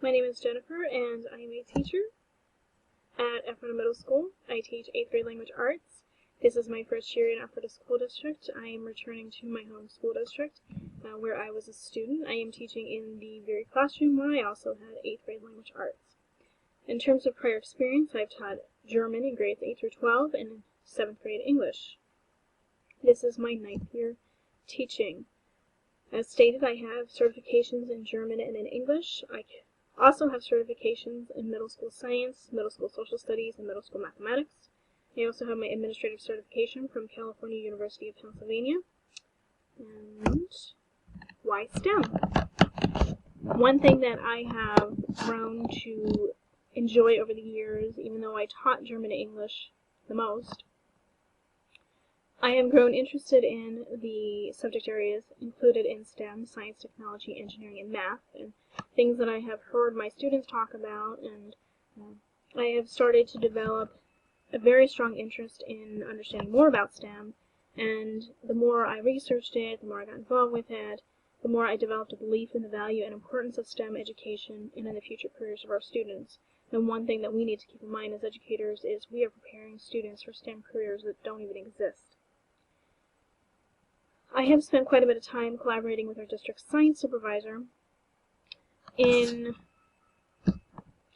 My name is Jennifer, and I am a teacher at Ephrata Middle School. I teach 8th grade language arts. This is my first year in Ephrata School District. I am returning to my home school district where I was a student. I am teaching in the very classroom where I also had 8th grade language arts. In terms of prior experience, I've taught German in grades 8 through 12 and 7th grade English. This is my 9th year teaching. As stated, I have certifications in German and in English. I also have certifications in middle school science, middle school social studies, and middle school mathematics. I also have my administrative certification from California University of Pennsylvania. And why STEM? One thing that I have grown to enjoy over the years, even though I taught German and English the most, I have grown interested in the subject areas included in STEM, science, technology, engineering, and math, and things that I have heard my students talk about, and I have started to develop a very strong interest in understanding more about STEM, and the more I researched it, the more I got involved with it, the more I developed a belief in the value and importance of STEM education and in the future careers of our students. And one thing that we need to keep in mind as educators is we are preparing students for STEM careers that don't even exist. I have spent quite a bit of time collaborating with our district science supervisor in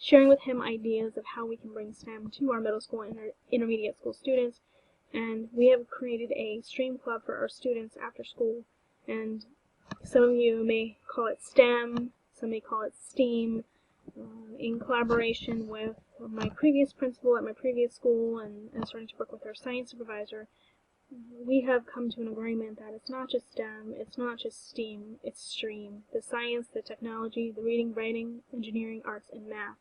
sharing with him ideas of how we can bring STEM to our middle school and our intermediate school students, and we have created a STEAM club for our students after school, and some of you may call it STEM, some may call it STEAM, in collaboration with my previous principal at my previous school and starting to work with our science supervisor. We have come to an agreement that it's not just STEM, it's not just STEAM, it's STREAM. The science, the technology, the reading, writing, engineering, arts, and math.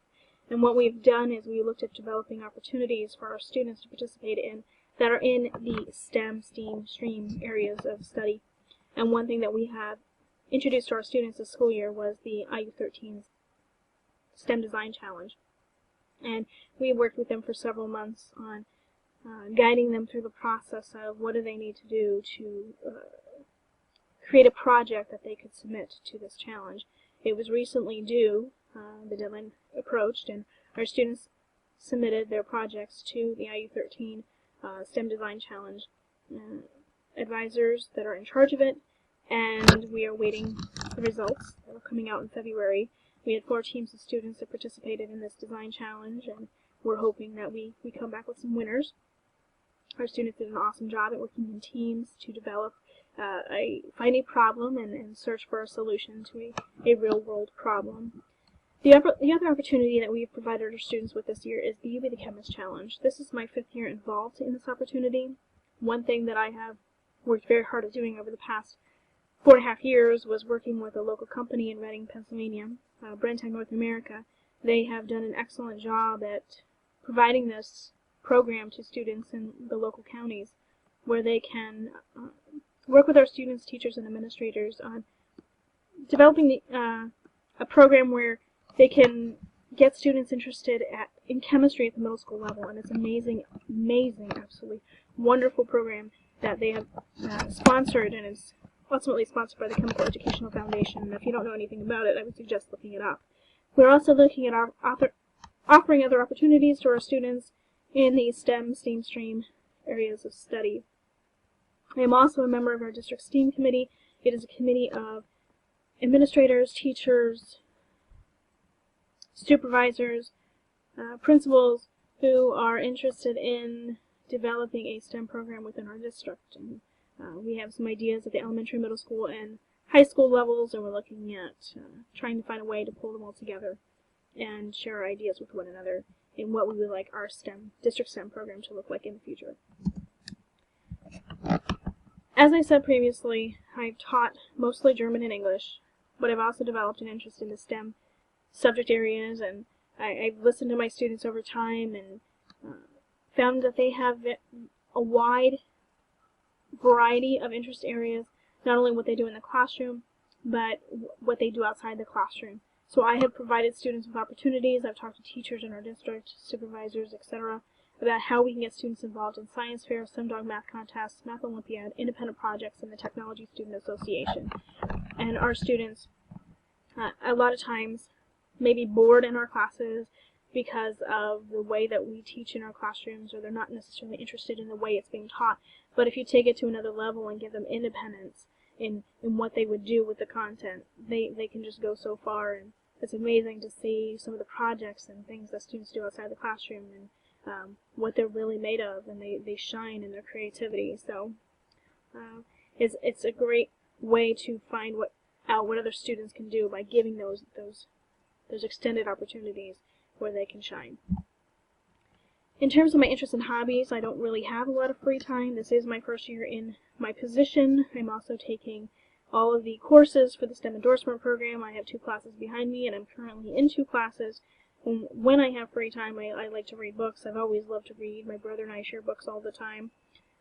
And what we've done is we looked at developing opportunities for our students to participate in that are in the STEM, STEAM, STREAM areas of study. And one thing that we have introduced to our students this school year was the IU13's STEM Design Challenge. And we worked with them for several months on guiding them through the process of what do they need to do to create a project that they could submit to this challenge. It was recently due, the deadline approached, and our students submitted their projects to the IU13 STEM Design Challenge advisors that are in charge of it, and we are waiting the results that are coming out in February. We had 4 teams of students that participated in this design challenge, and we're hoping that we come back with some winners. Our students did an awesome job at working in teams to develop find a problem and search for a solution to a real-world problem. The other opportunity that we've provided our students with this year is the You Be the Chemist Challenge. This is my 5th year involved in this opportunity. One thing that I have worked very hard at doing over the past 4.5 years was working with a local company in Reading, Pennsylvania, Brenntag North America. They have done an excellent job at providing this program to students in the local counties where they can work with our students, teachers, and administrators on developing a program where they can get students interested in chemistry at the middle school level. And it's amazing, absolutely wonderful program that they have sponsored, and is ultimately sponsored by the Chemical Educational Foundation. And if you don't know anything about it, I would suggest looking it up. We're also looking at offering other opportunities to our students in the STEM, STEAM, STREAM areas of study. I am also a member of our district STEAM committee. It is a committee of administrators, teachers, supervisors, principals who are interested in developing a STEM program within our district. And we have some ideas at the elementary, middle school, and high school levels, and we're looking at trying to find a way to pull them all together and share our ideas with one another in what we would like our district STEM program to look like in the future. As I said previously, I've taught mostly German and English, but I've also developed an interest in the STEM subject areas, and I've listened to my students over time and found that they have a wide variety of interest areas, not only what they do in the classroom, but what they do outside the classroom. So I have provided students with opportunities. I've talked to teachers in our district, supervisors, etc., about how we can get students involved in science fairs, SumDog math contests, Math Olympiad, independent projects, and the Technology Student Association. And our students, a lot of times, may be bored in our classes because of the way that we teach in our classrooms, or they're not necessarily interested in the way it's being taught. But if you take it to another level and give them independence in what they would do with the content, they can just go so far. And it's amazing to see some of the projects and things that students do outside the classroom, and what they're really made of, and they shine in their creativity. So it's a great way to find out what other students can do by giving those extended opportunities where they can shine. In terms of my interests and hobbies, I don't really have a lot of free time. This is my first year in my position. I'm also taking all of the courses for the STEM endorsement program. I have 2 classes behind me, and I'm currently in 2 classes. And when I have free time, I like to read books. I've always loved to read. My brother and I share books all the time.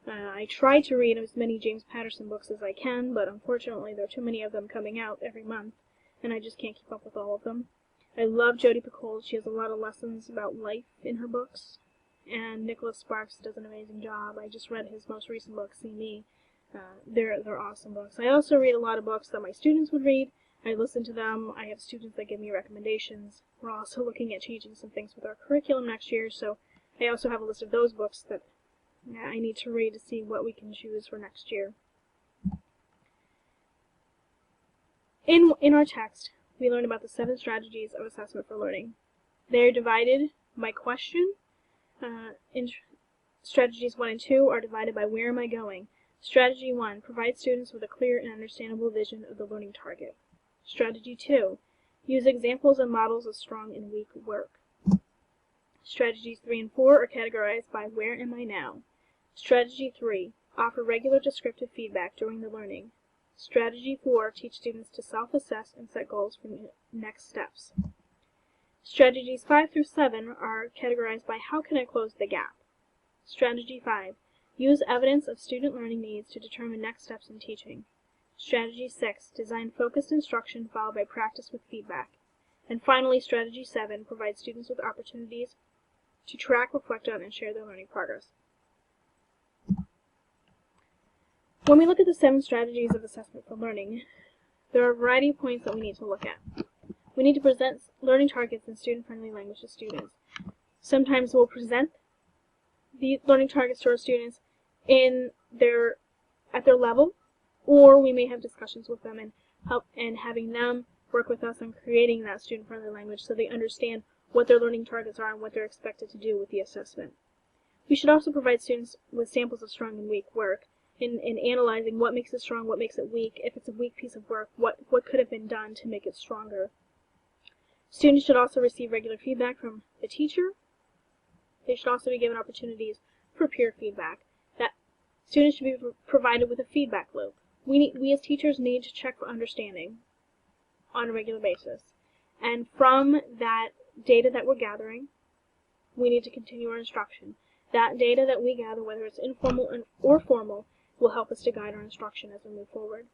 I try to read as many James Patterson books as I can, but unfortunately there are too many of them coming out every month, and I just can't keep up with all of them. I love Jodi Picoult. She has a lot of lessons about life in her books, and Nicholas Sparks does an amazing job. I just read his most recent book, See Me. They're awesome books. I also read a lot of books that my students would read. I listen to them. I have students that give me recommendations. We're also looking at changing some things with our curriculum next year, so I also have a list of those books that I need to read to see what we can choose for next year. In our text, we learn about the 7 strategies of assessment for learning. They are divided by question. Strategies 1 and 2 are divided by where am I going. Strategy 1, provide students with a clear and understandable vision of the learning target. Strategy 2, use examples and models of strong and weak work. Strategies 3 and 4 are categorized by where am I now. Strategy 3, offer regular descriptive feedback during the learning. Strategy 4, teach students to self-assess and set goals for next steps. Strategies 5 through 7 are categorized by how can I close the gap. Strategy 5, use evidence of student learning needs to determine next steps in teaching. Strategy 6, design focused instruction followed by practice with feedback. And finally, Strategy 7, provide students with opportunities to track, reflect on, and share their learning progress. When we look at the 7 strategies of assessment for learning, there are a variety of points that we need to look at. We need to present learning targets in student-friendly language to students. Sometimes we'll present the learning targets to our students at their level, or we may have discussions with them and having them work with us on creating that student-friendly language so they understand what their learning targets are and what they're expected to do with the assessment. We should also provide students with samples of strong and weak work in analyzing what makes it strong, what makes it weak. If it's a weak piece of work, what could have been done to make it stronger. Students should also receive regular feedback from the teacher. They should also be given opportunities for peer feedback. That students should be provided with a feedback loop. We as teachers need to check for understanding on a regular basis. And from that data that we're gathering, we need to continue our instruction. That data that we gather, whether it's informal or formal, will help us to guide our instruction as we move forward.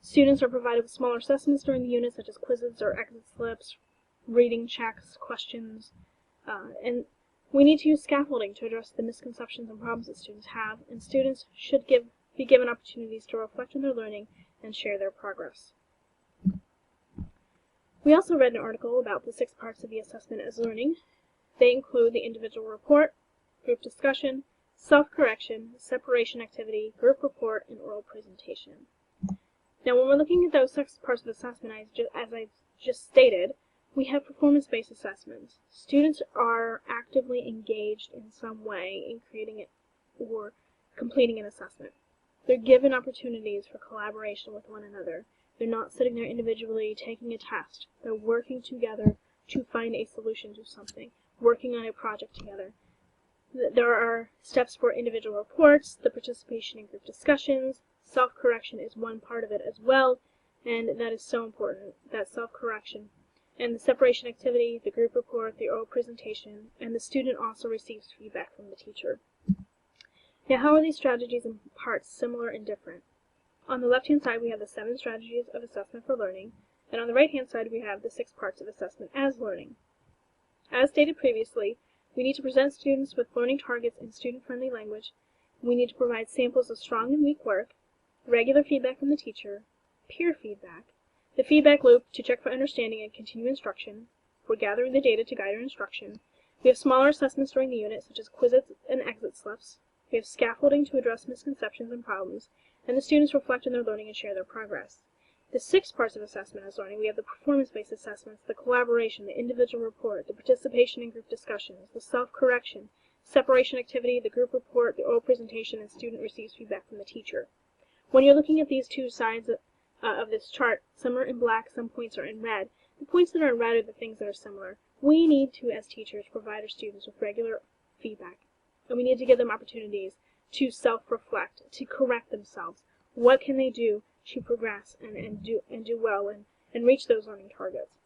Students are provided with smaller assessments during the unit, such as quizzes or exit slips, reading checks, questions, and we need to use scaffolding to address the misconceptions and problems that students have, and students should be given opportunities to reflect on their learning and share their progress. We also read an article about the 6 parts of the assessment as learning. They include the individual report, group discussion, self-correction, separation activity, group report, and oral presentation. Now, when we're looking at those 6 parts of assessment, as I just stated, we have performance-based assessments. Students are actively engaged in some way in creating it or completing an assessment. They're given opportunities for collaboration with one another. They're not sitting there individually taking a test. They're working together to find a solution to something, working on a project together. There are steps for individual reports, the participation in group discussions. Self-correction is one part of it as well, and that is so important, that self-correction. And the separation activity, the group report, the oral presentation, and the student also receives feedback from the teacher. Now, how are these strategies and parts similar and different? On the left-hand side, we have the 7 strategies of assessment for learning, and on the right-hand side, we have the 6 parts of assessment as learning. As stated previously, we need to present students with learning targets in student-friendly language. We need to provide samples of strong and weak work, regular feedback from the teacher, peer feedback, the feedback loop to check for understanding and continue instruction, We're gathering the data to guide our instruction. We have smaller assessments during the unit, such as quizzes and exit slips. We have scaffolding to address misconceptions and problems, and the students reflect on their learning and share their progress. The 6 parts of assessment as learning, we have the performance-based assessments, the collaboration, the individual report, the participation in group discussions, the self-correction, separation activity, the group report, the oral presentation, and student receives feedback from the teacher. When you're looking at these 2 sides of this chart, some are in black, some points are in red. The points that are in red are the things that are similar. We need to, as teachers, provide our students with regular feedback, and we need to give them opportunities to self-reflect, to correct themselves. What can they do to progress and do well and reach those learning targets?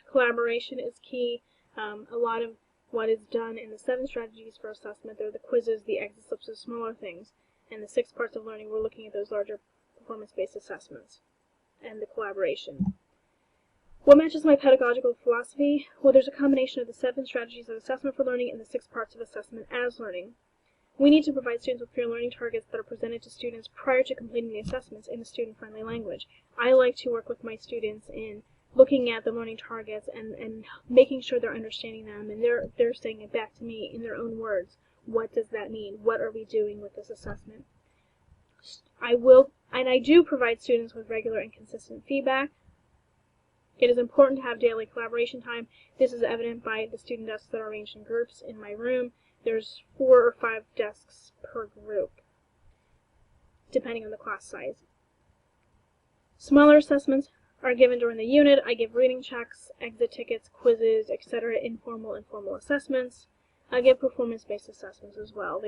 Collaboration is key. A lot of what is done in the 7 strategies for assessment, they're the quizzes, the exit slips, the smaller things, and the 6 parts of learning, we're looking at those larger performance-based assessments and the collaboration. What matches my pedagogical philosophy? Well, there's a combination of the 7 strategies of assessment for learning and the 6 parts of assessment as learning. We need to provide students with clear learning targets that are presented to students prior to completing the assessments in a student-friendly language. I like to work with my students in looking at the learning targets and making sure they're understanding them, and they're saying it back to me in their own words. What does that mean? What are we doing with this assessment? I do provide students with regular and consistent feedback. It is important to have daily collaboration time. This is evident by the student desks that are arranged in groups in my room. There's 4 or 5 desks per group, depending on the class size. Smaller assessments are given during the unit. I give reading checks, exit tickets, quizzes, etc., informal and formal assessments. I give performance-based assessments as well.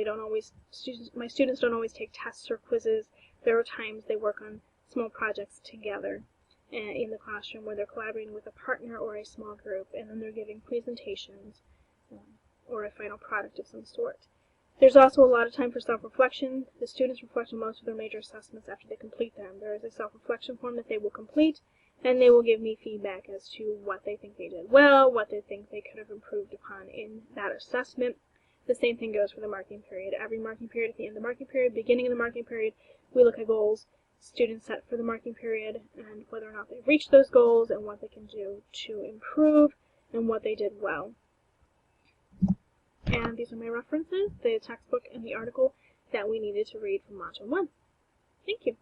My students don't always take tests or quizzes. There are times they work on small projects together in the classroom where they're collaborating with a partner or a small group, and then they're giving presentations or a final product of some sort. There's also a lot of time for self-reflection. The students reflect on most of their major assessments after they complete them. There is a self-reflection form that they will complete, and they will give me feedback as to what they think they did well, what they think they could have improved upon in that assessment. The same thing goes for the marking period. Every marking period, at the end of the marking period, beginning of the marking period, we look at goals students set for the marking period and whether or not they've reached those goals and what they can do to improve and what they did well. And these are my references, the textbook and the article that we needed to read from Module 1. Thank you.